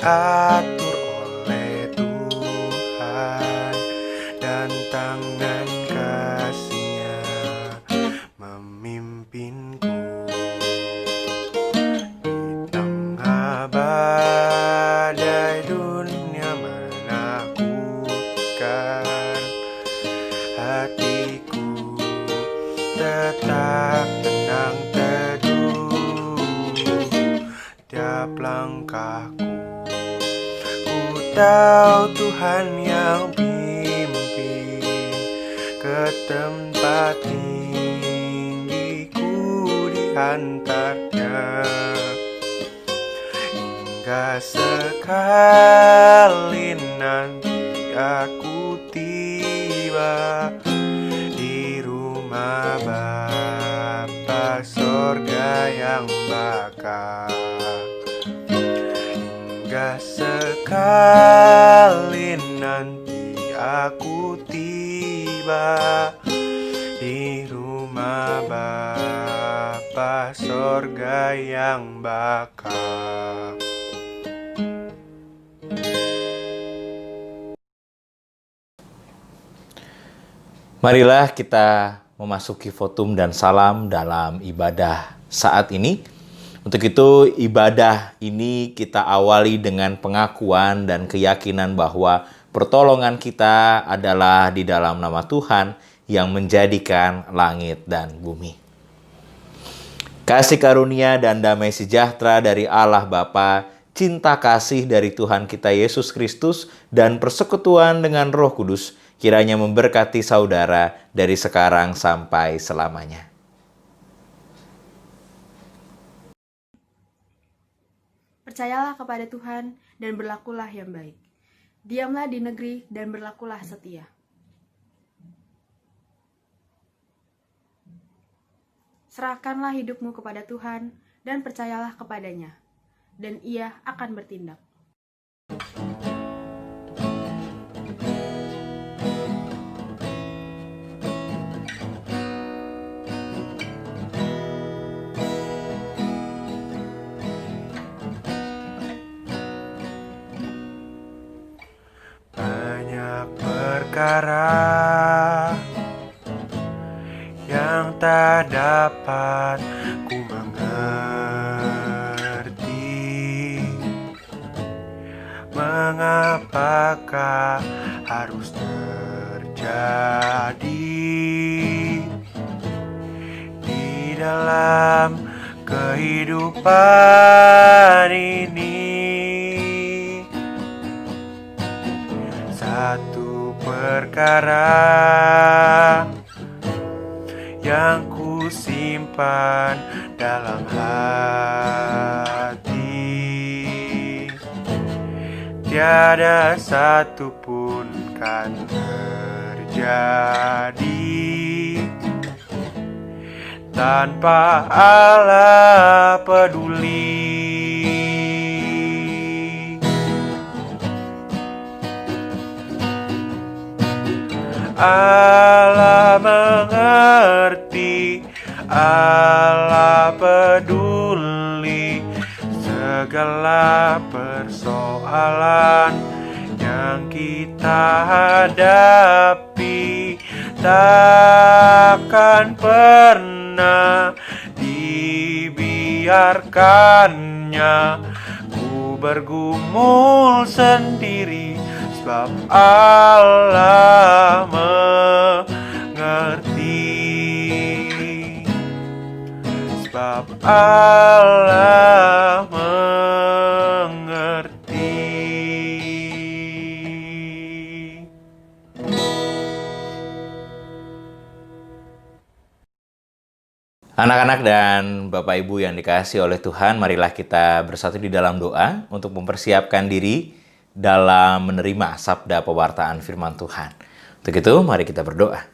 diatur oleh Tuhan, dan tangan kasih-Nya memimpinku. Di tengah badai dunia menakutkan, hatiku tetap tenang teduh. Tiap langkahku, ku tahu Tuhan yang pimpin ke tempat tinggi, ku diantarnya. Hingga sekali nanti aku tiba di rumah Bapa sorga yang bakal. Hingga sekali nanti aku tiba di rumah Bapa sorga yang bakal. Marilah kita memasuki votum dan salam dalam ibadah saat ini. Untuk itu, ibadah ini kita awali dengan pengakuan dan keyakinan bahwa pertolongan kita adalah di dalam nama Tuhan yang menjadikan langit dan bumi. Kasih karunia dan damai sejahtera dari Allah Bapa, cinta kasih dari Tuhan kita Yesus Kristus, dan persekutuan dengan Roh Kudus kiranya memberkati saudara dari sekarang sampai selamanya. Percayalah kepada Tuhan dan berlakulah yang baik. Diamlah di negeri dan berlakulah setia. Serahkanlah hidupmu kepada Tuhan dan percayalah kepadanya, dan Ia akan bertindak. Banyak perkara yang tak dapat ku mengerti. Mengapakah harus terjadi di dalam kehidupan ini? Satu perkara yang ku simpan dalam hati, tiada satu pun kan terjadi tanpa Allah peduli. Allah mengerti, Allah peduli segala persoalan yang kita hadapi. Takkan pernah dibiarkannya ku bergumul sendiri, sebab Allah mengerti. Sebab Allah mengerti. Anak-anak dan Bapak Ibu yang dikasihi oleh Tuhan, marilah kita bersatu di dalam doa untuk mempersiapkan diri dalam menerima sabda pewartaan firman Tuhan. Untuk itu, mari kita berdoa.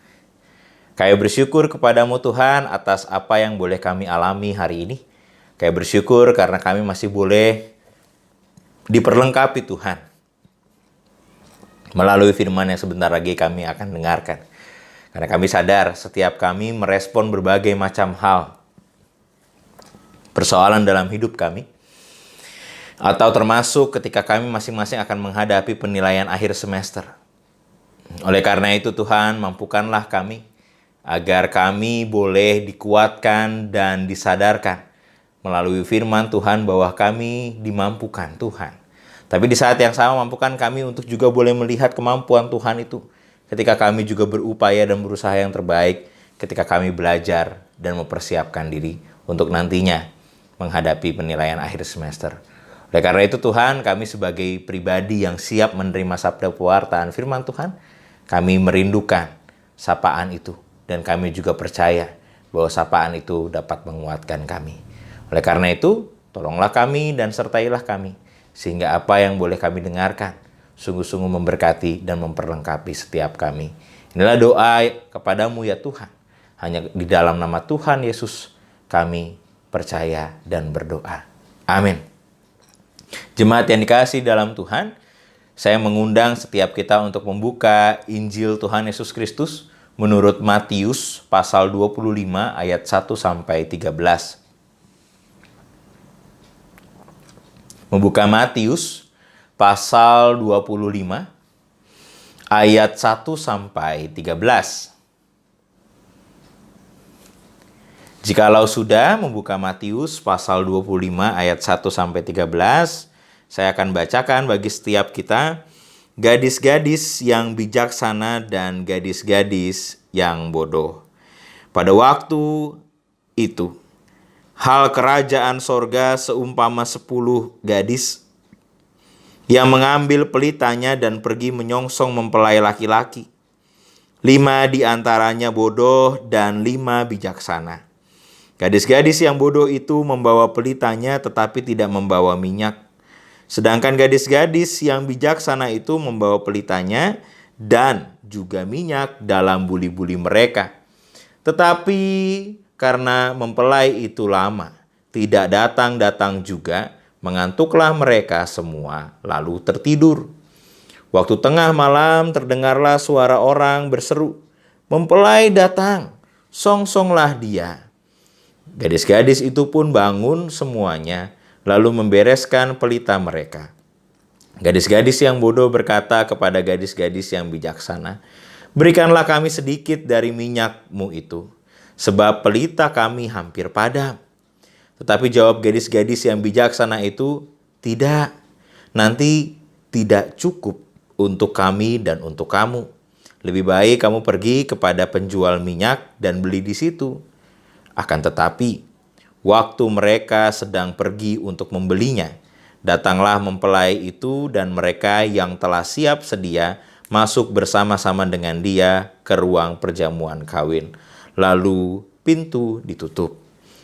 Kami bersyukur kepadamu Tuhan atas apa yang boleh kami alami hari ini. Kami bersyukur karena kami masih boleh diperlengkapi Tuhan melalui firman yang sebentar lagi kami akan dengarkan. Karena kami sadar setiap kami merespon berbagai macam hal, persoalan dalam hidup kami. Atau termasuk ketika kami masing-masing akan menghadapi penilaian akhir semester. Oleh karena itu Tuhan, mampukanlah kami agar kami boleh dikuatkan dan disadarkan melalui firman Tuhan bahwa kami dimampukan Tuhan. Tapi di saat yang sama mampukan kami untuk juga boleh melihat kemampuan Tuhan itu ketika kami juga berupaya dan berusaha yang terbaik ketika kami belajar dan mempersiapkan diri untuk nantinya menghadapi penilaian akhir semester. Oleh karena itu Tuhan, kami sebagai pribadi yang siap menerima sabda pewartaan firman Tuhan, kami merindukan sapaan itu dan kami juga percaya bahwa sapaan itu dapat menguatkan kami. Oleh karena itu, tolonglah kami dan sertailah kami sehingga apa yang boleh kami dengarkan sungguh-sungguh memberkati dan memperlengkapi setiap kami. Inilah doa kepadamu ya Tuhan. Hanya di dalam nama Tuhan Yesus kami percaya dan berdoa. Amin. Jemaat yang dikasihi dalam Tuhan, saya mengundang setiap kita untuk membuka Injil Tuhan Yesus Kristus menurut Matius pasal 25 ayat 1 sampai 13. Membuka Matius pasal 25 ayat 1 sampai 13. Jikalau sudah membuka Matius pasal 25 ayat 1 sampai 13, saya akan bacakan bagi setiap kita, gadis-gadis yang bijaksana dan gadis-gadis yang bodoh. Pada waktu itu, hal kerajaan sorga seumpama 10 gadis yang mengambil pelitanya dan pergi menyongsong mempelai laki-laki. 5 di antaranya bodoh dan 5 bijaksana. Gadis-gadis yang bodoh itu membawa pelitanya tetapi tidak membawa minyak. Sedangkan gadis-gadis yang bijaksana itu membawa pelitanya dan juga minyak dalam buli-buli mereka. Tetapi karena mempelai itu lama, tidak datang-datang juga, mengantuklah mereka semua lalu tertidur. Waktu tengah malam terdengarlah suara orang berseru, "Mempelai datang, songsonglah dia." Gadis-gadis itu pun bangun semuanya, lalu membereskan pelita mereka. Gadis-gadis yang bodoh berkata kepada gadis-gadis yang bijaksana, "Berikanlah kami sedikit dari minyakmu itu, sebab pelita kami hampir padam." Tetapi jawab gadis-gadis yang bijaksana itu, "Tidak, nanti tidak cukup untuk kami dan untuk kamu. Lebih baik kamu pergi kepada penjual minyak dan beli di situ." Akan tetapi, waktu mereka sedang pergi untuk membelinya, datanglah mempelai itu dan mereka yang telah siap sedia masuk bersama-sama dengan dia ke ruang perjamuan kawin. Lalu pintu ditutup.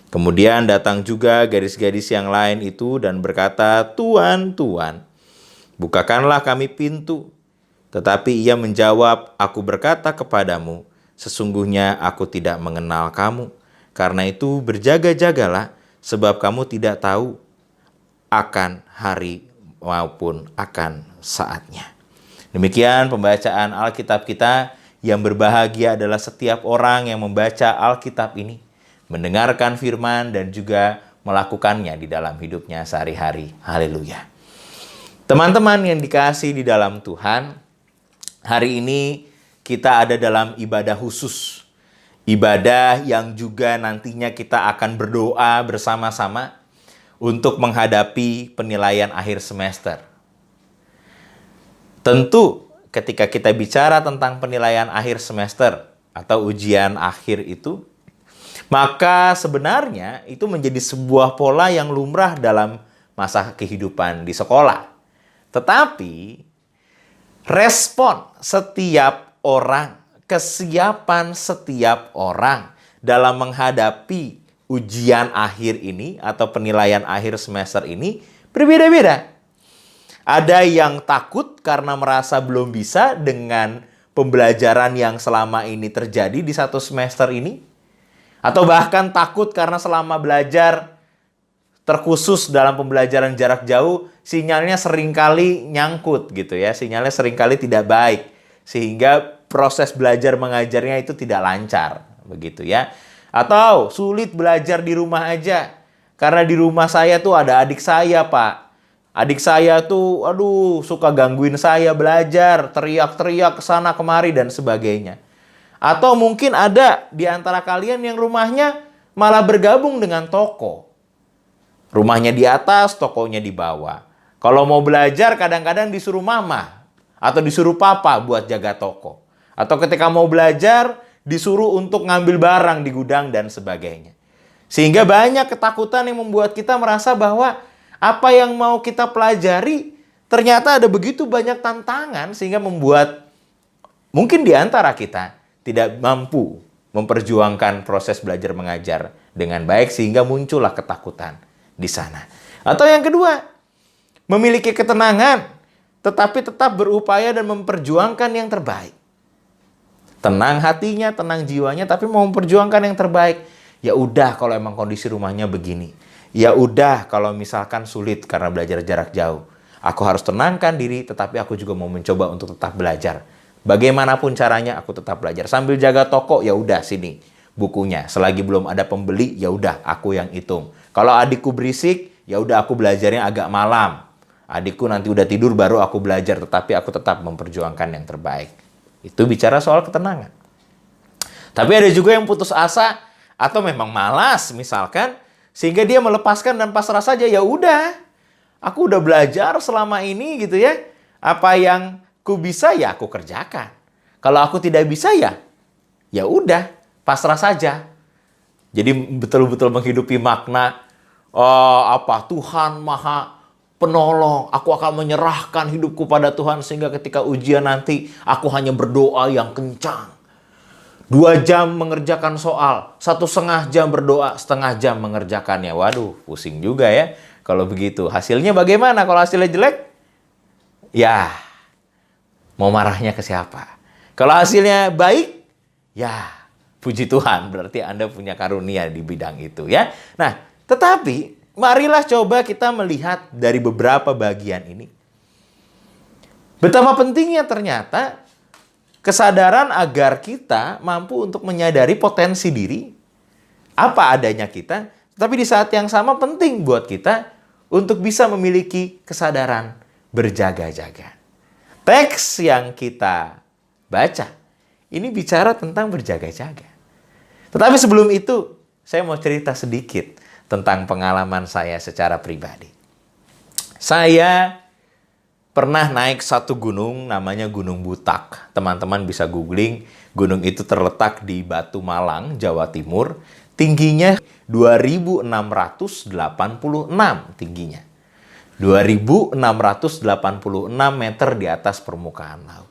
Kemudian datang juga gadis-gadis yang lain itu dan berkata, "Tuan, Tuan, bukakanlah kami pintu." Tetapi ia menjawab, "Aku berkata kepadamu, sesungguhnya aku tidak mengenal kamu. Karena itu berjaga-jagalah, sebab kamu tidak tahu akan hari maupun akan saatnya." Demikian pembacaan Alkitab kita. Yang berbahagia adalah setiap orang yang membaca Alkitab ini, mendengarkan firman dan juga melakukannya di dalam hidupnya sehari-hari. Haleluya. Teman-teman yang dikasihi di dalam Tuhan, hari ini kita ada dalam ibadah khusus. Ibadah yang juga nantinya kita akan berdoa bersama-sama untuk menghadapi penilaian akhir semester. Tentu ketika kita bicara tentang penilaian akhir semester atau ujian akhir itu, maka sebenarnya itu menjadi sebuah pola yang lumrah dalam masa kehidupan di sekolah. Tetapi respon setiap orang, kesiapan setiap orang dalam menghadapi ujian akhir ini atau penilaian akhir semester ini berbeda-beda. Ada yang takut karena merasa belum bisa dengan pembelajaran yang selama ini terjadi di satu semester ini. Atau bahkan takut karena selama belajar terkhusus dalam pembelajaran jarak jauh, sinyalnya seringkali nyangkut gitu ya. Sinyalnya seringkali tidak baik. Sehingga proses belajar mengajarnya itu tidak lancar, begitu ya. Atau sulit belajar di rumah aja. Karena di rumah saya tuh ada adik saya, Pak. Adik saya tuh, aduh, suka gangguin saya belajar, teriak-teriak ke sana kemari dan sebagainya. Atau mungkin ada di antara kalian yang rumahnya malah bergabung dengan toko. Rumahnya di atas, tokonya di bawah. Kalau mau belajar kadang-kadang disuruh mama atau disuruh papa buat jaga toko. Atau ketika mau belajar disuruh untuk ngambil barang di gudang dan sebagainya. Sehingga banyak ketakutan yang membuat kita merasa bahwa apa yang mau kita pelajari ternyata ada begitu banyak tantangan sehingga membuat mungkin di antara kita tidak mampu memperjuangkan proses belajar mengajar dengan baik sehingga muncullah ketakutan di sana. Atau yang kedua, memiliki ketenangan tetapi tetap berupaya dan memperjuangkan yang terbaik. Tenang hatinya, tenang jiwanya tapi mau memperjuangkan yang terbaik. Ya udah kalau emang kondisi rumahnya begini. Ya udah kalau misalkan sulit karena belajar jarak jauh. Aku harus tenangkan diri tetapi aku juga mau mencoba untuk tetap belajar. Bagaimanapun caranya aku tetap belajar. Sambil jaga toko, ya udah sini bukunya. Selagi belum ada pembeli, ya udah aku yang hitung. Kalau adikku berisik, ya udah aku belajarnya agak malam. Adikku nanti udah tidur baru aku belajar, tetapi aku tetap memperjuangkan yang terbaik. Itu bicara soal ketenangan. Tapi ada juga yang putus asa atau memang malas misalkan, sehingga dia melepaskan dan pasrah saja. Ya udah, aku udah belajar selama ini gitu ya. Apa yang ku bisa ya aku kerjakan. Kalau aku tidak bisa ya udah, pasrah saja. Jadi betul-betul menghidupi makna Tuhan Maha Penolong. Aku akan menyerahkan hidupku pada Tuhan sehingga ketika ujian nanti aku hanya berdoa yang kencang. 2 jam mengerjakan soal, 1,5 jam berdoa, 1/2 jam mengerjakannya. Waduh, pusing juga ya kalau begitu. Hasilnya bagaimana kalau hasilnya jelek? Ya, mau marahnya ke siapa? Kalau hasilnya baik, ya puji Tuhan, berarti Anda punya karunia di bidang itu ya. Nah, tetapi marilah coba kita melihat dari beberapa bagian ini. Betapa pentingnya ternyata kesadaran agar kita mampu untuk menyadari potensi diri, apa adanya kita, tapi di saat yang sama penting buat kita untuk bisa memiliki kesadaran berjaga-jaga. Teks yang kita baca, ini bicara tentang berjaga-jaga. Tetapi sebelum itu, saya mau cerita sedikit tentang pengalaman saya secara pribadi. Saya pernah naik satu gunung namanya Gunung Butak. Teman-teman bisa googling. Gunung itu terletak di Batu Malang, Jawa Timur. Tingginya 2.686 tingginya. 2.686 meter di atas permukaan laut.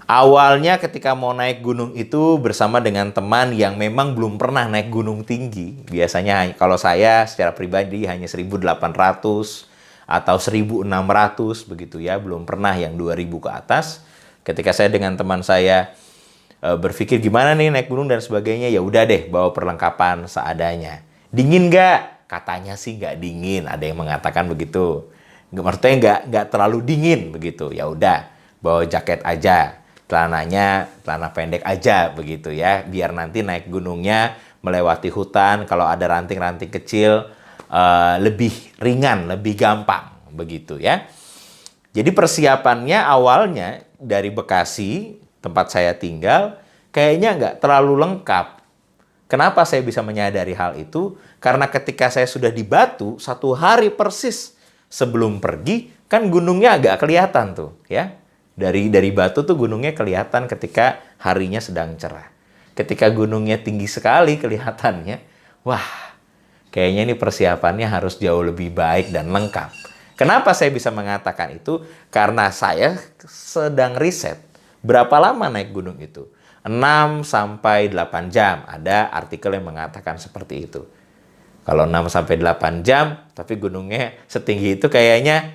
Awalnya ketika mau naik gunung itu bersama dengan teman yang memang belum pernah naik gunung tinggi. Biasanya kalau saya secara pribadi hanya 1.800 atau 1.600 begitu ya, belum pernah yang 2.000 ke atas. Ketika saya dengan teman saya berpikir gimana nih naik gunung dan sebagainya, ya udah deh bawa perlengkapan seadanya. Dingin nggak? Katanya sih nggak dingin. Ada yang mengatakan begitu. Maksudnya nggak terlalu dingin begitu. Ya udah bawa jaket aja, celana pendek aja begitu ya. Biar nanti naik gunungnya melewati hutan, kalau ada ranting-ranting kecil lebih ringan, lebih gampang begitu ya. Jadi persiapannya awalnya dari Bekasi, tempat saya tinggal, kayaknya nggak terlalu lengkap. Kenapa saya bisa menyadari hal itu? Karena ketika saya sudah di Batu, 1 hari persis sebelum pergi, kan gunungnya agak kelihatan tuh ya. Dari Batu tuh gunungnya kelihatan ketika harinya sedang cerah. Ketika gunungnya tinggi sekali kelihatannya, wah, kayaknya ini persiapannya harus jauh lebih baik dan lengkap. Kenapa saya bisa mengatakan itu? Karena saya sedang riset berapa lama naik gunung itu. 6 sampai 8 jam. Ada artikel yang mengatakan seperti itu. Kalau 6 sampai 8 jam, tapi gunungnya setinggi itu kayaknya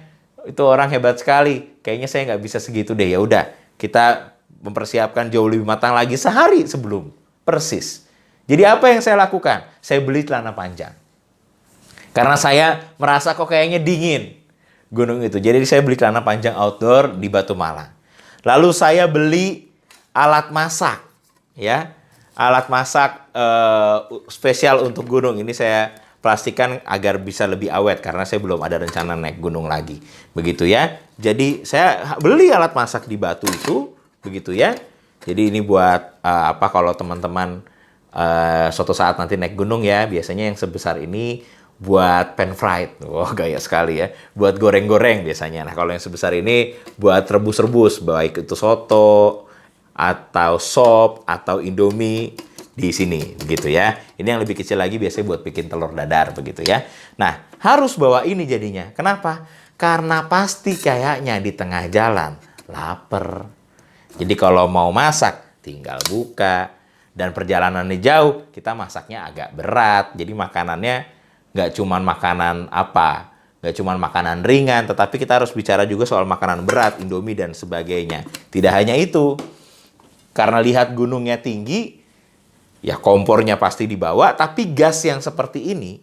itu orang hebat sekali. Kayaknya saya nggak bisa segitu deh. Ya udah, kita mempersiapkan jauh lebih matang lagi sehari sebelum. Persis. Jadi apa yang saya lakukan? Saya beli celana panjang. Karena saya merasa kok kayaknya dingin gunung itu. Jadi saya beli celana panjang outdoor di Batu Malang. Lalu saya beli alat masak. Ya, alat masak spesial untuk gunung. Ini saya plastikan agar bisa lebih awet karena saya belum ada rencana naik gunung lagi. Begitu ya. Jadi saya beli alat masak di Batu itu, begitu ya. Jadi ini buat kalau teman-teman suatu saat nanti naik gunung ya, biasanya yang sebesar ini buat pan fried. Wah, gaya sekali ya. Buat goreng-goreng biasanya. Nah, kalau yang sebesar ini buat rebus-rebus, baik itu soto atau sop atau indomie di sini begitu ya. Ini yang lebih kecil lagi biasanya buat bikin telur dadar begitu ya. Nah, harus bawa ini jadinya. Kenapa? Karena pasti kayaknya di tengah jalan lapar. Jadi kalau mau masak tinggal buka, dan perjalanannya jauh, kita masaknya agak berat. Jadi makanannya nggak cuman makanan nggak cuman makanan ringan, tetapi kita harus bicara juga soal makanan berat, Indomie dan sebagainya. Tidak hanya itu, karena lihat gunungnya tinggi, ya kompornya pasti dibawa, tapi gas yang seperti ini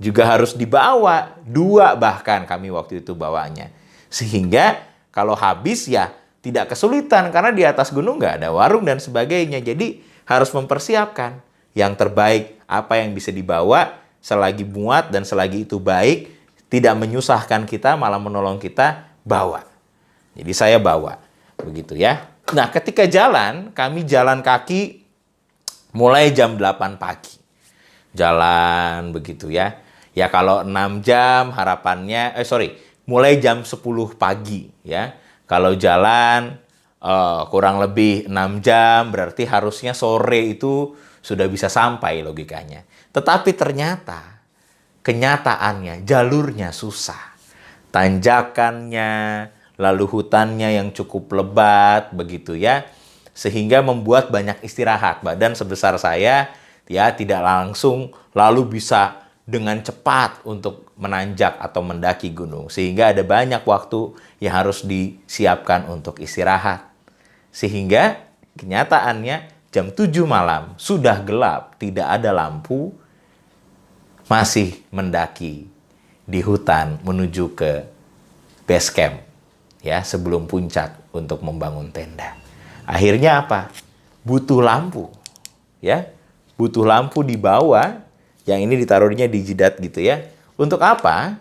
juga harus dibawa. 2 bahkan kami waktu itu bawanya. Sehingga kalau habis ya tidak kesulitan, karena di atas gunung nggak ada warung dan sebagainya. Jadi harus mempersiapkan yang terbaik, apa yang bisa dibawa selagi muat dan selagi itu baik, tidak menyusahkan kita, malah menolong kita, bawa. Jadi saya bawa, begitu ya. Nah, ketika jalan, kami jalan kaki mulai jam 8 pagi. Jalan begitu ya. Ya kalau 6 jam harapannya, mulai jam 10 pagi ya. Kalau jalan kurang lebih 6 jam, berarti harusnya sore itu sudah bisa sampai logikanya. Tetapi ternyata, kenyataannya jalurnya susah. Tanjakannya, lalu hutannya yang cukup lebat, begitu ya. Sehingga membuat banyak istirahat. Badan sebesar saya, ya tidak langsung lalu bisa dengan cepat untuk menanjak atau mendaki gunung. Sehingga ada banyak waktu yang harus disiapkan untuk istirahat. Sehingga kenyataannya jam 7 malam, sudah gelap, tidak ada lampu, masih mendaki di hutan menuju ke base camp. Ya, sebelum puncak untuk membangun tenda. Akhirnya apa? Butuh lampu. Ya, butuh lampu di bawah, yang ini ditaruhnya di jidat gitu ya. Untuk apa?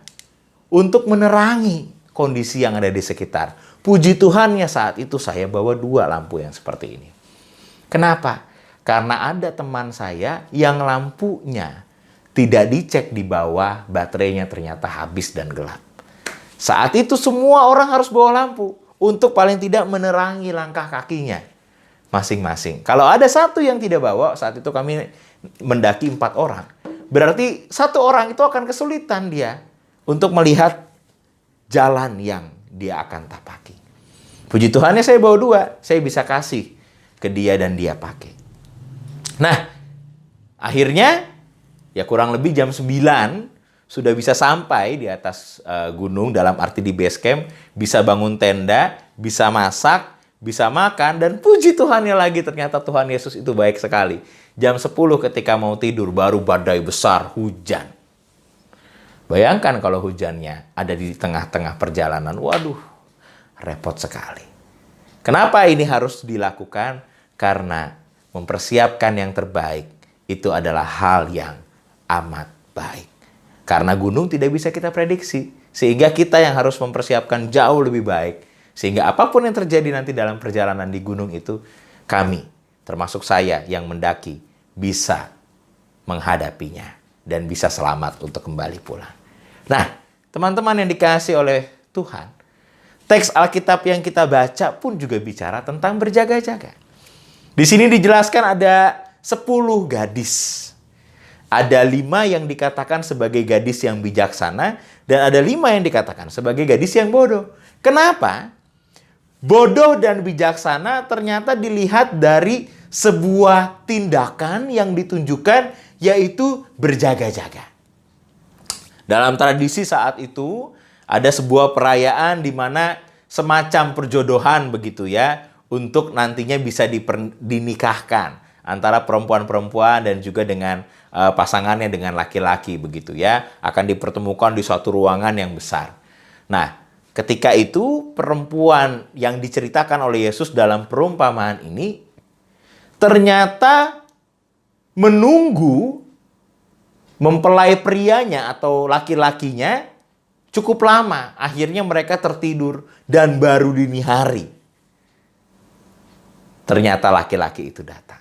Untuk menerangi kondisi yang ada di sekitar. Puji Tuhannya saat itu saya bawa 2 lampu yang seperti ini. Kenapa? Karena ada teman saya yang lampunya tidak dicek di bawah, baterainya ternyata habis dan gelap. Saat itu semua orang harus bawa lampu untuk paling tidak menerangi langkah kakinya masing-masing. Kalau ada satu yang tidak bawa, saat itu kami mendaki 4 orang. Berarti 1 orang itu akan kesulitan dia untuk melihat jalan yang dia akan tapaki. Puji Tuhannya saya bawa 2, saya bisa kasih ke dia dan dia pakai. Nah, akhirnya ya kurang lebih jam 9 sudah bisa sampai di atas gunung, dalam arti di base camp, bisa bangun tenda, bisa masak, bisa makan, dan puji Tuhannya lagi ternyata Tuhan Yesus itu baik sekali. Jam 10 ketika mau tidur baru badai besar, hujan. Bayangkan kalau hujannya ada di tengah-tengah perjalanan, waduh, repot sekali. Kenapa ini harus dilakukan? Karena mempersiapkan yang terbaik itu adalah hal yang amat baik. Karena gunung tidak bisa kita prediksi. Sehingga kita yang harus mempersiapkan jauh lebih baik. Sehingga apapun yang terjadi nanti dalam perjalanan di gunung itu, kami, termasuk saya yang mendaki, bisa menghadapinya. Dan bisa selamat untuk kembali pulang. Nah, teman-teman yang dikasihi oleh Tuhan, teks Alkitab yang kita baca pun juga bicara tentang berjaga-jaga. Di sini dijelaskan ada 10 gadis. Ada 5 yang dikatakan sebagai gadis yang bijaksana, dan ada 5 yang dikatakan sebagai gadis yang bodoh. Kenapa? Bodoh dan bijaksana ternyata dilihat dari sebuah tindakan yang ditunjukkan, yaitu berjaga-jaga. Dalam tradisi saat itu, ada sebuah perayaan di mana semacam perjodohan begitu ya, untuk nantinya bisa dinikahkan antara perempuan-perempuan dan juga dengan pasangannya dengan laki-laki begitu ya, akan dipertemukan di suatu ruangan yang besar. Nah, ketika itu perempuan yang diceritakan oleh Yesus dalam perumpamaan ini ternyata menunggu mempelai prianya atau laki-lakinya cukup lama. Akhirnya mereka tertidur dan baru dini hari ternyata laki-laki itu datang.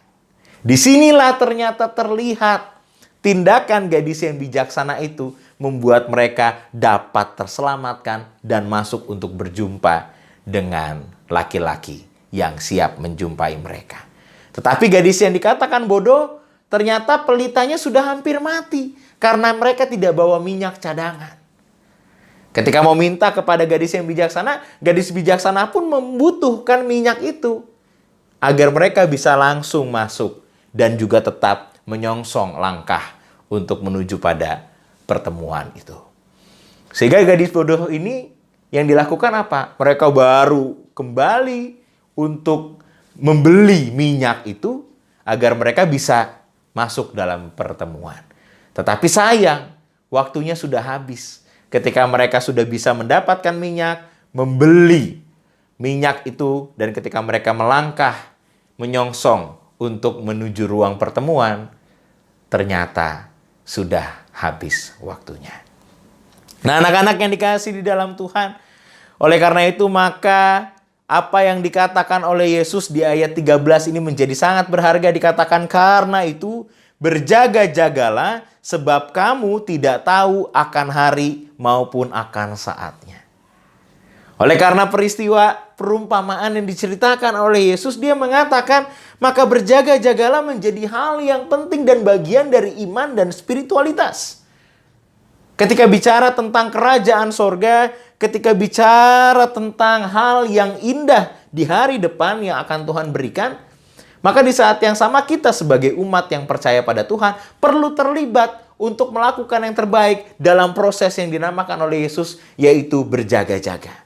Disinilah ternyata terlihat tindakan gadis yang bijaksana itu membuat mereka dapat terselamatkan dan masuk untuk berjumpa dengan laki-laki yang siap menjumpai mereka. Tetapi gadis yang dikatakan bodoh, ternyata pelitanya sudah hampir mati karena mereka tidak bawa minyak cadangan. Ketika mau minta kepada gadis yang bijaksana, gadis bijaksana pun membutuhkan minyak itu agar mereka bisa langsung masuk dan juga tetap menyongsong langkah untuk menuju pada pertemuan itu. Sehingga gadis bodoh ini yang dilakukan apa? Mereka baru kembali untuk membeli minyak itu agar mereka bisa masuk dalam pertemuan. Tetapi sayang, waktunya sudah habis. Ketika mereka sudah bisa mendapatkan minyak, membeli minyak itu, dan ketika mereka melangkah, menyongsong untuk menuju ruang pertemuan, ternyata sudah habis waktunya. Nah, anak-anak yang dikasihi di dalam Tuhan, oleh karena itu maka apa yang dikatakan oleh Yesus di ayat 13 ini menjadi sangat berharga. Dikatakan, karena itu berjaga-jagalah sebab kamu tidak tahu akan hari maupun akan saatnya. Oleh karena peristiwa perumpamaan yang diceritakan oleh Yesus, dia mengatakan, maka berjaga-jagalah menjadi hal yang penting dan bagian dari iman dan spiritualitas. Ketika bicara tentang kerajaan sorga, ketika bicara tentang hal yang indah di hari depan yang akan Tuhan berikan, maka di saat yang sama kita sebagai umat yang percaya pada Tuhan perlu terlibat untuk melakukan yang terbaik dalam proses yang dinamakan oleh Yesus, yaitu berjaga-jaga.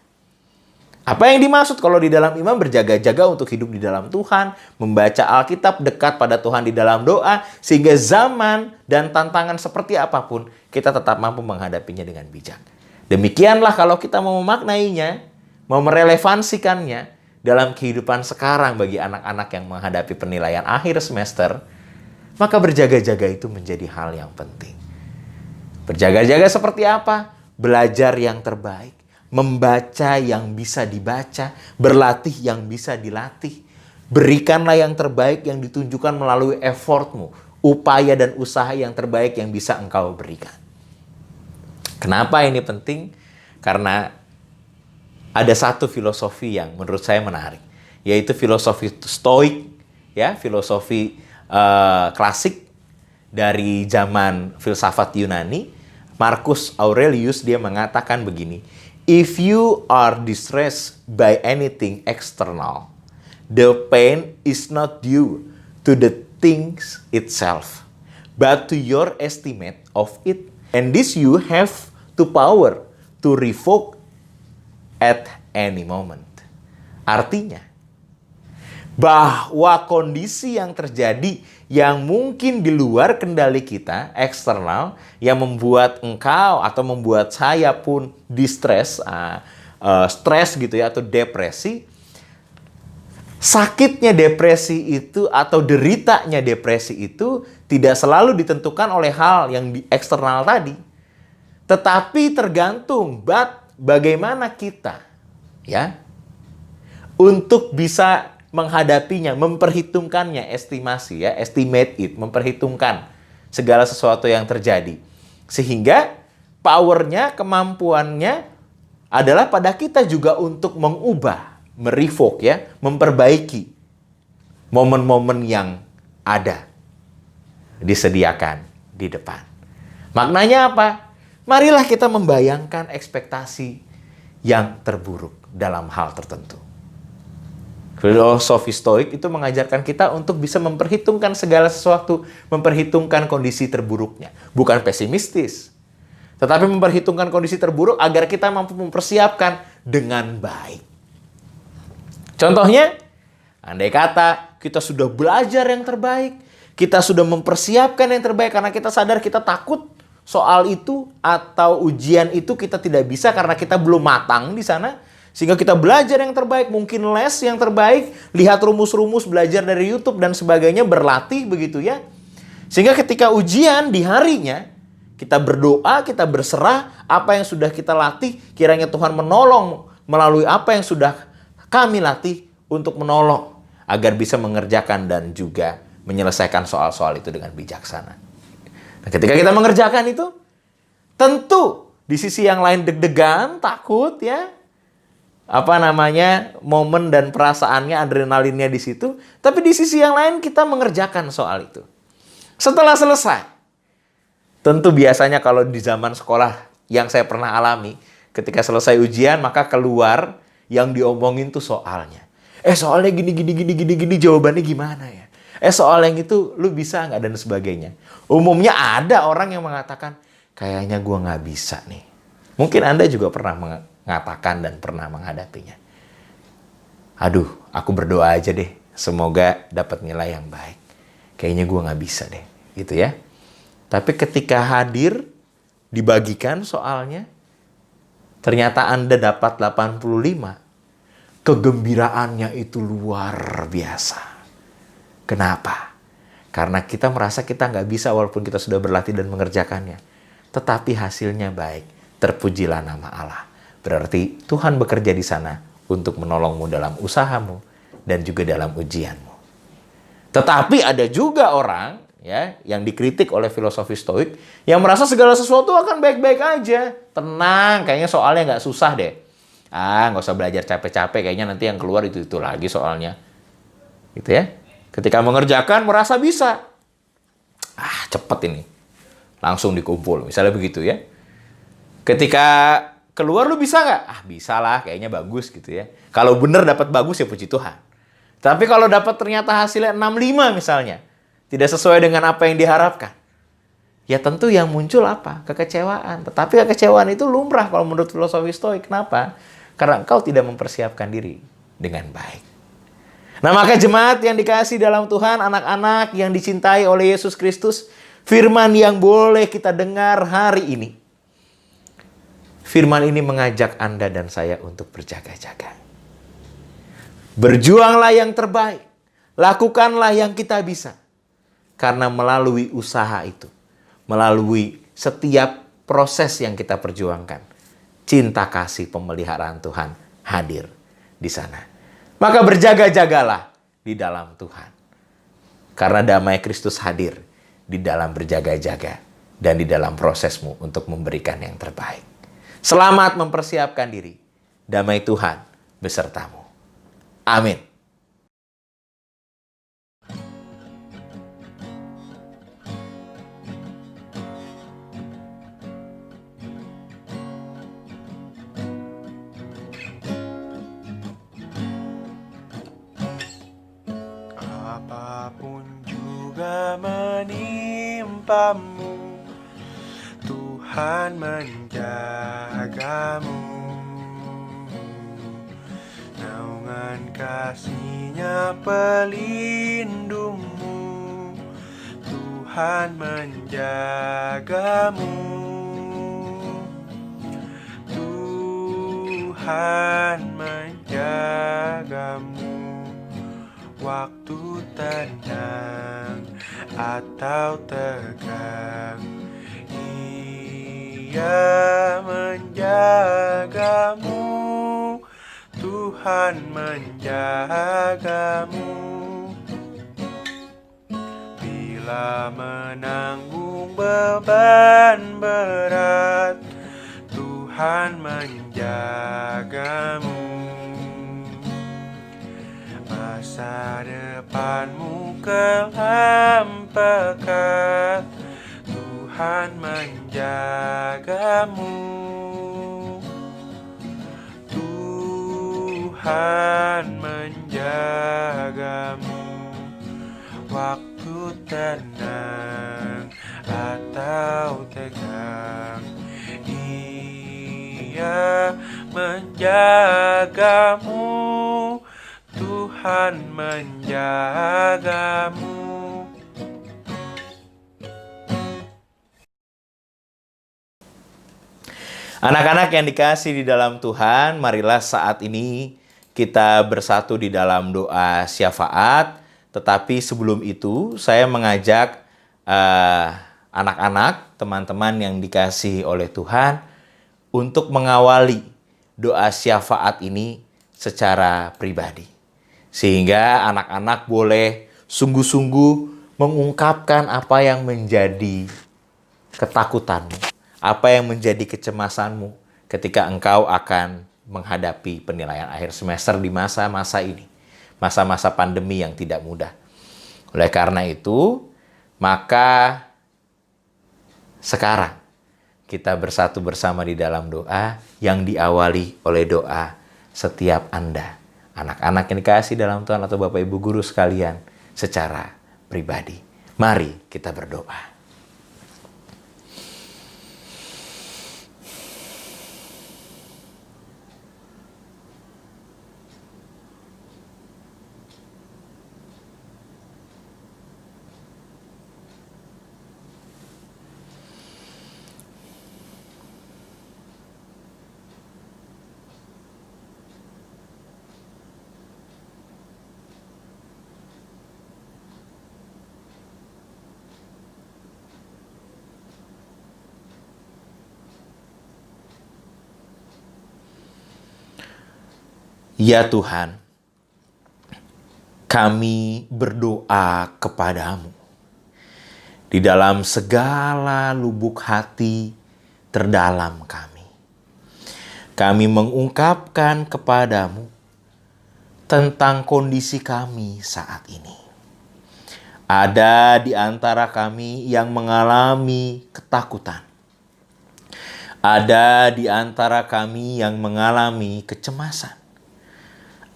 Apa yang dimaksud kalau di dalam iman? Berjaga-jaga untuk hidup di dalam Tuhan, membaca Alkitab, dekat pada Tuhan di dalam doa, sehingga zaman dan tantangan seperti apapun, kita tetap mampu menghadapinya dengan bijak. Demikianlah kalau kita mau memaknainya, mau merelevansikannya dalam kehidupan sekarang bagi anak-anak yang menghadapi penilaian akhir semester, maka berjaga-jaga itu menjadi hal yang penting. Berjaga-jaga seperti apa? Belajar yang terbaik, membaca yang bisa dibaca, berlatih yang bisa dilatih. Berikanlah yang terbaik yang ditunjukkan melalui effortmu, upaya dan usaha yang terbaik yang bisa engkau berikan. Kenapa ini penting? Karena ada satu filosofi yang menurut saya menarik, yaitu filosofi Stoik, ya, filosofi klasik dari zaman filsafat Yunani. Marcus Aurelius dia mengatakan begini, if you are distressed by anything external, the pain is not due to the things itself, but to your estimate of it. And this you have to power to revoke at any moment. Artinya, bahwa kondisi yang terjadi yang mungkin di luar kendali kita, eksternal, yang membuat engkau atau membuat saya pun stres gitu ya, atau depresi. Sakitnya depresi itu atau deritanya depresi itu tidak selalu ditentukan oleh hal yang di eksternal tadi. Tetapi tergantung bagaimana kita, ya, untuk bisa menghadapinya, memperhitungkannya, estimasi, ya, estimate it, memperhitungkan segala sesuatu yang terjadi. Sehingga powernya, kemampuannya adalah pada kita juga untuk mengubah, merevoke, ya, memperbaiki momen-momen yang ada disediakan di depan. Maknanya apa? Marilah kita membayangkan ekspektasi yang terburuk dalam hal tertentu. Filosofi Stoik itu mengajarkan kita untuk bisa memperhitungkan segala sesuatu, memperhitungkan kondisi terburuknya. Bukan pesimistis, tetapi memperhitungkan kondisi terburuk agar kita mampu mempersiapkan dengan baik. Contohnya, andai kata kita sudah belajar yang terbaik, kita sudah mempersiapkan yang terbaik karena kita sadar kita takut soal itu atau ujian itu kita tidak bisa karena kita belum matang di sana. Sehingga kita belajar yang terbaik, mungkin les yang terbaik, lihat rumus-rumus, belajar dari YouTube dan sebagainya, berlatih begitu ya. Sehingga ketika ujian di harinya, kita berdoa, kita berserah, apa yang sudah kita latih, kiranya Tuhan menolong melalui apa yang sudah kami latih untuk menolong agar bisa mengerjakan dan juga menyelesaikan soal-soal itu dengan bijaksana. Nah, ketika kita mengerjakan itu, tentu di sisi yang lain deg-degan, takut ya. Momen dan perasaannya, adrenalinnya di situ. Tapi di sisi yang lain kita mengerjakan soal itu. Setelah selesai, tentu biasanya kalau di zaman sekolah yang saya pernah alami, ketika selesai ujian maka keluar yang diomongin tuh soalnya. Soalnya gini, jawabannya gimana ya? Soal yang itu lu bisa nggak dan sebagainya. Umumnya ada orang yang mengatakan, kayaknya gua nggak bisa nih. Mungkin Anda juga pernah mengatakan dan pernah menghadapinya. Aduh, aku berdoa aja deh. Semoga dapat nilai yang baik. Kayaknya gua nggak bisa deh. Gitu ya. Tapi ketika hadir, dibagikan soalnya, ternyata Anda dapat 85. Kegembiraannya itu luar biasa. Kenapa? Karena kita merasa kita nggak bisa walaupun kita sudah berlatih dan mengerjakannya. Tetapi hasilnya baik. Terpujilah nama Allah. Berarti Tuhan bekerja di sana untuk menolongmu dalam usahamu dan juga dalam ujianmu. Tetapi ada juga orang ya yang dikritik oleh filosofi Stoik yang merasa segala sesuatu akan baik-baik aja. Tenang, kayaknya soalnya nggak susah deh. Nggak usah belajar capek-capek, kayaknya nanti yang keluar itu lagi soalnya. Gitu ya. Ketika mengerjakan merasa bisa. Cepet ini. Langsung dikumpul. Misalnya begitu ya. Ketika keluar lu bisa nggak? Bisa lah, kayaknya bagus gitu ya. Kalau bener dapat bagus ya puji Tuhan. Tapi kalau dapat ternyata hasilnya 65 misalnya. Tidak sesuai dengan apa yang diharapkan. Ya tentu yang muncul apa? Kekecewaan. Tetapi kekecewaan itu lumrah kalau menurut filosofi Stoik. Kenapa? Karena engkau tidak mempersiapkan diri dengan baik. Nah, maka jemaat yang dikasihi dalam Tuhan, anak-anak yang dicintai oleh Yesus Kristus, firman yang boleh kita dengar hari ini. Firman ini mengajak Anda dan saya untuk berjaga-jaga. Berjuanglah yang terbaik. Lakukanlah yang kita bisa. Karena melalui usaha itu, melalui setiap proses yang kita perjuangkan, cinta kasih pemeliharaan Tuhan hadir di sana. Maka berjaga-jagalah di dalam Tuhan. Karena damai Kristus hadir di dalam berjaga-jaga dan di dalam prosesmu untuk memberikan yang terbaik. Selamat mempersiapkan diri. Damai Tuhan besertamu. Amin. Apapun juga menimpamu, Tuhan menjagamu. Naungan kasih-Nya pelindungmu, Tuhan menjagamu. Tuhan menjagamu. Waktu tenang atau tegang, Ia menjagamu. Tuhan menjagamu. Bila menanggung beban berat, Tuhan menjagamu. Masa depanmu kelam pekat, Tuhan menjagamu. Tuhan menjagamu. Waktu tenang atau tegang, Ia menjagamu. Tuhan menjagamu. Anak-anak yang dikasihi di dalam Tuhan, marilah saat ini kita bersatu di dalam doa syafaat. Tetapi sebelum itu, saya mengajak anak-anak, teman-teman yang dikasihi oleh Tuhan, untuk mengawali doa syafaat ini secara pribadi. Sehingga anak-anak boleh sungguh-sungguh mengungkapkan apa yang menjadi ketakutanmu, apa yang menjadi kecemasanmu ketika engkau akan menghadapi penilaian akhir semester di masa-masa ini. Masa-masa pandemi yang tidak mudah. Oleh karena itu, maka sekarang kita bersatu bersama di dalam doa yang diawali oleh doa setiap Anda, anak-anak yang dikasihi dalam Tuhan atau Bapak Ibu guru sekalian secara pribadi. Mari kita berdoa. Ya Tuhan, kami berdoa kepadamu di dalam segala lubuk hati terdalam kami. Kami mengungkapkan kepadamu tentang kondisi kami saat ini. Ada di antara kami yang mengalami ketakutan. Ada di antara kami yang mengalami kecemasan.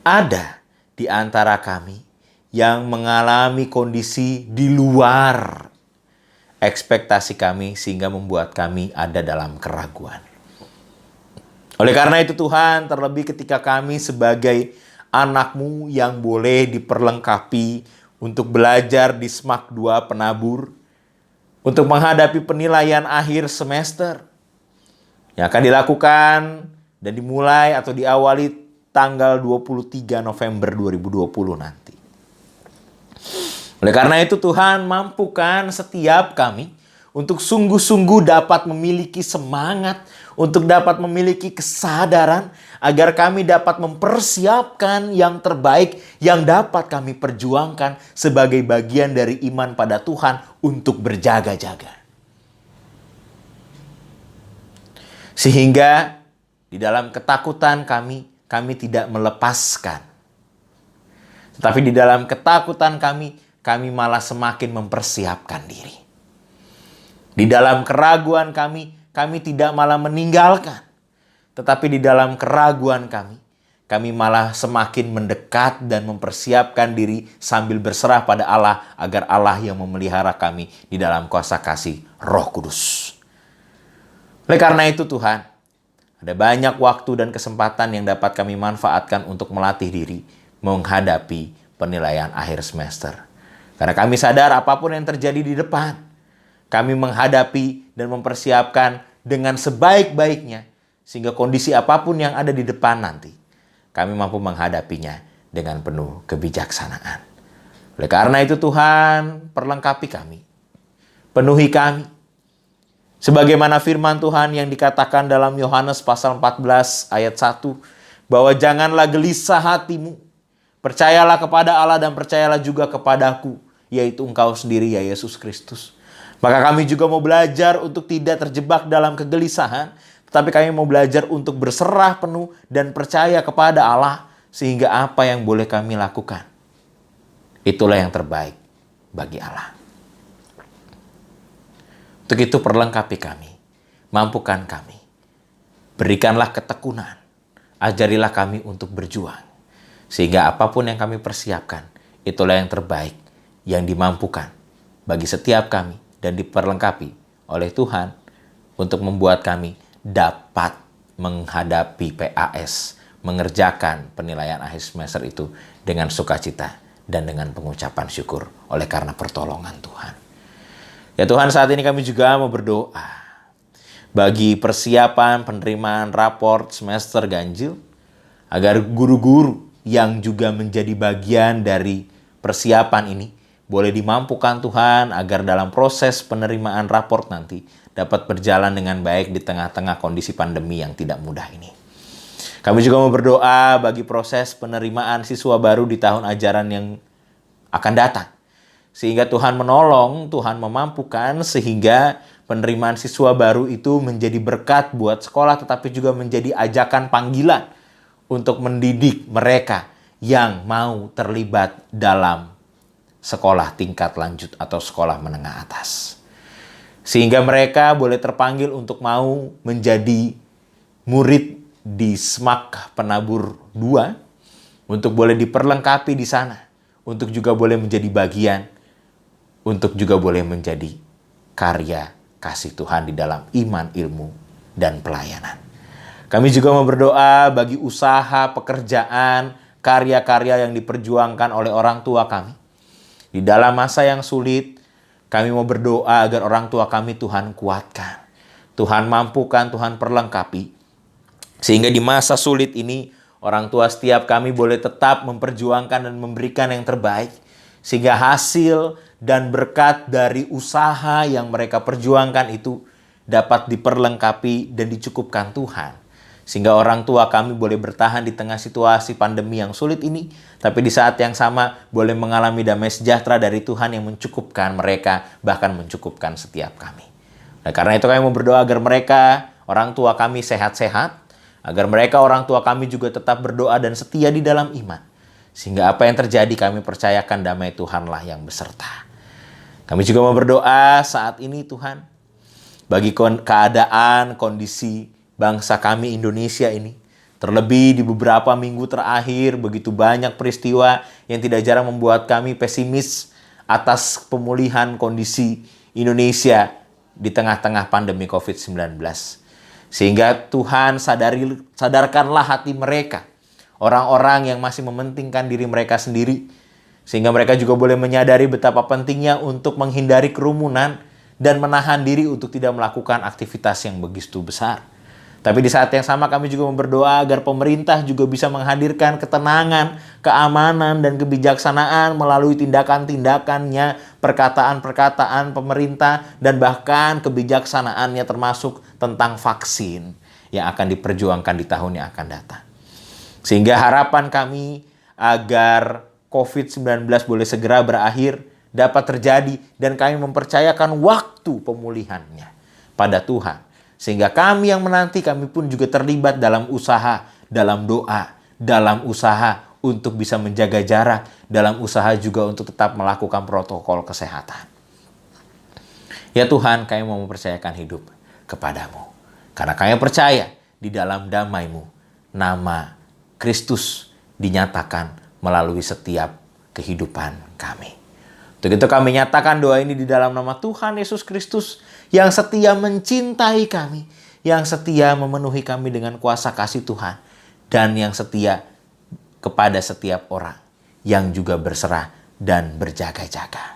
Ada di antara kami yang mengalami kondisi di luar ekspektasi kami sehingga membuat kami ada dalam keraguan. Oleh karena itu Tuhan, terlebih ketika kami sebagai anak-Mu yang boleh diperlengkapi untuk belajar di SMAK 2 Penabur, untuk menghadapi penilaian akhir semester yang akan dilakukan dan dimulai atau diawali tanggal 23 November 2020 nanti. Oleh karena itu Tuhan, mampukan setiap kami untuk sungguh-sungguh dapat memiliki semangat, untuk dapat memiliki kesadaran agar kami dapat mempersiapkan yang terbaik yang dapat kami perjuangkan sebagai bagian dari iman pada Tuhan untuk berjaga-jaga. Sehingga di dalam ketakutan kami tidak melepaskan. Tetapi di dalam ketakutan kami malah semakin mempersiapkan diri. Di dalam keraguan kami tidak malah meninggalkan. Tetapi di dalam keraguan kami malah semakin mendekat dan mempersiapkan diri sambil berserah pada Allah agar Allah yang memelihara kami di dalam kuasa kasih Roh Kudus. Oleh karena itu Tuhan, ada banyak waktu dan kesempatan yang dapat kami manfaatkan untuk melatih diri menghadapi penilaian akhir semester. Karena kami sadar apapun yang terjadi di depan, kami menghadapi dan mempersiapkan dengan sebaik-baiknya. Sehingga kondisi apapun yang ada di depan nanti, kami mampu menghadapinya dengan penuh kebijaksanaan. Oleh karena itu Tuhan, perlengkapi kami. Penuhi kami. Sebagaimana firman Tuhan yang dikatakan dalam Yohanes pasal 14 ayat 1. Bahwa janganlah gelisah hatimu. Percayalah kepada Allah dan percayalah juga kepadaku. Yaitu engkau sendiri ya Yesus Kristus. Maka kami juga mau belajar untuk tidak terjebak dalam kegelisahan. Tetapi kami mau belajar untuk berserah penuh dan percaya kepada Allah. Sehingga apa yang boleh kami lakukan, itulah yang terbaik bagi Allah. Untuk itu perlengkapi kami, mampukan kami. Berikanlah ketekunan, ajarilah kami untuk berjuang. Sehingga apapun yang kami persiapkan, itulah yang terbaik, yang dimampukan bagi setiap kami dan diperlengkapi oleh Tuhan untuk membuat kami dapat menghadapi PAS, mengerjakan penilaian akhir semester itu dengan sukacita dan dengan pengucapan syukur oleh karena pertolongan Tuhan. Ya Tuhan, saat ini kami juga mau berdoa bagi persiapan penerimaan raport semester ganjil, agar guru-guru yang juga menjadi bagian dari persiapan ini boleh dimampukan Tuhan agar dalam proses penerimaan raport nanti dapat berjalan dengan baik di tengah-tengah kondisi pandemi yang tidak mudah ini. Kami juga mau berdoa bagi proses penerimaan siswa baru di tahun ajaran yang akan datang. Sehingga Tuhan menolong, Tuhan memampukan sehingga penerimaan siswa baru itu menjadi berkat buat sekolah, tetapi juga menjadi ajakan panggilan untuk mendidik mereka yang mau terlibat dalam sekolah tingkat lanjut atau sekolah menengah atas. Sehingga mereka boleh terpanggil untuk mau menjadi murid di SMAK Penabur 2, untuk boleh diperlengkapi di sana, untuk juga boleh menjadi bagian, untuk juga boleh menjadi karya kasih Tuhan di dalam iman, ilmu, dan pelayanan. Kami juga mau berdoa bagi usaha, pekerjaan, karya-karya yang diperjuangkan oleh orang tua kami. Di dalam masa yang sulit, kami mau berdoa agar orang tua kami Tuhan kuatkan. Tuhan mampukan, Tuhan perlengkapi. Sehingga di masa sulit ini, orang tua setiap kami boleh tetap memperjuangkan dan memberikan yang terbaik. Sehingga hasil dan berkat dari usaha yang mereka perjuangkan itu dapat diperlengkapi dan dicukupkan Tuhan. Sehingga orang tua kami boleh bertahan di tengah situasi pandemi yang sulit ini, tapi di saat yang sama boleh mengalami damai sejahtera dari Tuhan yang mencukupkan mereka, bahkan mencukupkan setiap kami. Nah, karena itu kami mau berdoa agar mereka, orang tua kami sehat-sehat, agar mereka, orang tua kami juga tetap berdoa dan setia di dalam iman. Sehingga apa yang terjadi kami percayakan damai Tuhanlah yang beserta. Kami juga mau berdoa saat ini Tuhan, bagi keadaan, kondisi bangsa kami Indonesia ini. Terlebih di beberapa minggu terakhir, begitu banyak peristiwa yang tidak jarang membuat kami pesimis atas pemulihan kondisi Indonesia di tengah-tengah pandemi COVID-19. Sehingga Tuhan sadarkanlah hati mereka, orang-orang yang masih mementingkan diri mereka sendiri, sehingga mereka juga boleh menyadari betapa pentingnya untuk menghindari kerumunan dan menahan diri untuk tidak melakukan aktivitas yang begitu besar. Tapi di saat yang sama kami juga berdoa agar pemerintah juga bisa menghadirkan ketenangan, keamanan, dan kebijaksanaan melalui tindakan-tindakannya, perkataan-perkataan pemerintah, dan bahkan kebijaksanaannya termasuk tentang vaksin yang akan diperjuangkan di tahun yang akan datang. Sehingga harapan kami agar COVID-19 boleh segera berakhir dapat terjadi dan kami mempercayakan waktu pemulihannya pada Tuhan. Sehingga kami yang menanti, kami pun juga terlibat dalam usaha, dalam doa, dalam usaha untuk bisa menjaga jarak, dalam usaha juga untuk tetap melakukan protokol kesehatan. Ya Tuhan, kami mau mempercayakan hidup kepadamu. Karena kami percaya di dalam damai-Mu, nama Kristus dinyatakan melalui setiap kehidupan kami. Untuk itu kami nyatakan doa ini di dalam nama Tuhan Yesus Kristus yang setia mencintai kami, yang setia memenuhi kami dengan kuasa kasih Tuhan, dan yang setia kepada setiap orang yang juga berserah dan berjaga-jaga.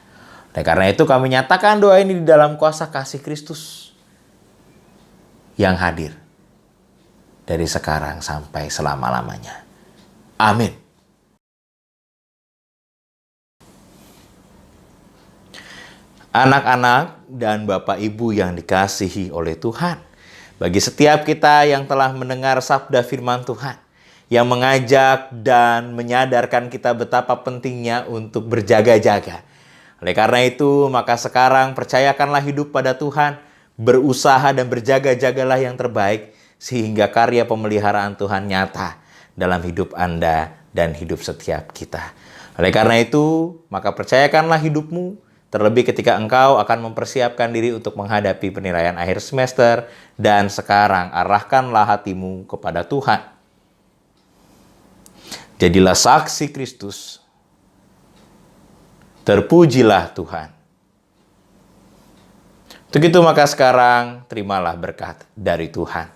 Dan karena itu kami nyatakan doa ini di dalam kuasa kasih Kristus yang hadir dari sekarang sampai selama-lamanya. Amin. Anak-anak dan Bapak Ibu yang dikasihi oleh Tuhan, bagi setiap kita yang telah mendengar sabda firman Tuhan, yang mengajak dan menyadarkan kita betapa pentingnya untuk berjaga-jaga. Oleh karena itu, maka sekarang percayakanlah hidup pada Tuhan, berusaha dan berjaga-jagalah yang terbaik, sehingga karya pemeliharaan Tuhan nyata dalam hidup Anda dan hidup setiap kita. Oleh karena itu, maka percayakanlah hidupmu, terlebih ketika engkau akan mempersiapkan diri untuk menghadapi penilaian akhir semester, dan sekarang arahkanlah hatimu kepada Tuhan. Jadilah saksi Kristus. Terpujilah Tuhan. Untuk itu maka sekarang terimalah berkat dari Tuhan.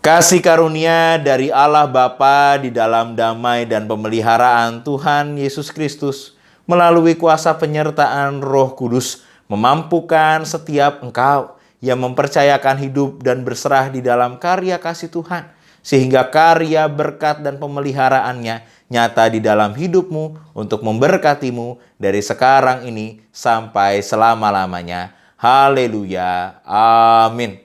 Kasih karunia dari Allah Bapa di dalam damai dan pemeliharaan Tuhan Yesus Kristus melalui kuasa penyertaan Roh Kudus memampukan setiap engkau yang mempercayakan hidup dan berserah di dalam karya kasih Tuhan, sehingga karya berkat dan pemeliharaannya nyata di dalam hidupmu untuk memberkatimu dari sekarang ini sampai selama-lamanya. Haleluya. Amin.